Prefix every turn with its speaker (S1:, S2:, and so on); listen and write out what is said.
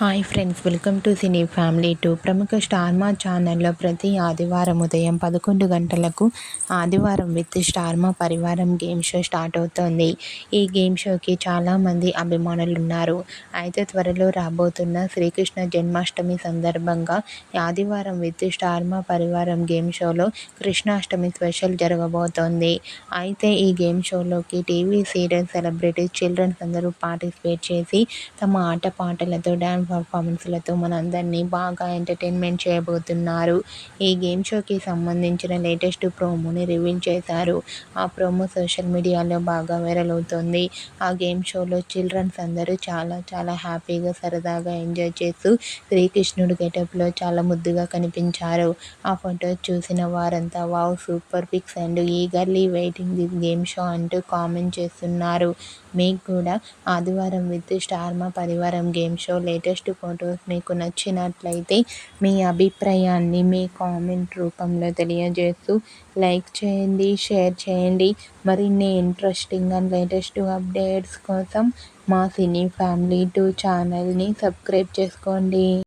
S1: Hi friends, welcome to cine family 2. ప్రముఖ star మా ఛానల్లో ప్రతి ఆదివారం ఉదయం 11 గంటలకు ఆదివారం విత్ స్టార్ మా పరివారం గేమ్ షో స్టార్ట్ అవుతోంది. ఈ గేమ్ షోకి చాలామంది అభిమానులు ఉన్నారు. అయితే త్వరలో రాబోతున్న శ్రీకృష్ణ జన్మాష్టమి సందర్భంగా ఆదివారం విత్ స్టార్ మా పరివారం గేమ్ షోలో కృష్ణాష్టమి స్పెషల్ జరగబోతోంది. అయితే ఈ గేమ్ షోలోకి టీవీ సీరియల్ సెలబ్రిటీస్, చిల్డ్రన్స్ అందరూ పార్టిసిపేట్ చేసి తమ ఆటపాటలతో డ్యాన్స్ పర్ఫార్మెన్స్లతో మనందరినీ బాగా ఎంటర్టైన్మెంట్ చేయబోతున్నారు. ఈ గేమ్ షోకి సంబంధించిన లేటెస్ట్ ప్రోమోని రివీల్ చేశారు. ఆ ప్రోమో సోషల్ మీడియాలో బాగా వైరల్ అవుతోంది. ఆ గేమ్ షోలో చిల్డ్రన్స్ అందరూ చాలా హ్యాపీగా, సరదాగా ఎంజాయ్ చేస్తూ శ్రీకృష్ణుడు గెటప్లో చాలా ముద్దుగా కనిపించారు. ఆ ఫొటోస్ చూసిన వారంతా wow, super pics and eagerly waiting this game show అంటూ కామెంట్ చేస్తున్నారు. మీకు కూడా ఆదివారం విత్ స్టార్ మా పరివారం గేమ్ షో లేటెస్ట్ ఫొటోస్ మీకు నచ్చినట్లయితే మీ అభిప్రాయాన్ని మీ కామెంట్ రూపంలో తెలియజేస్తూ లైక్ చేయండి, షేర్ చేయండి. మరిన్ని ఇంట్రెస్టింగ్ అండ్ లేటెస్ట్ అప్డేట్స్ కోసం మా సినీ ఫ్యామిలీ 2 ఛానల్ని సబ్స్క్రైబ్ చేసుకోండి.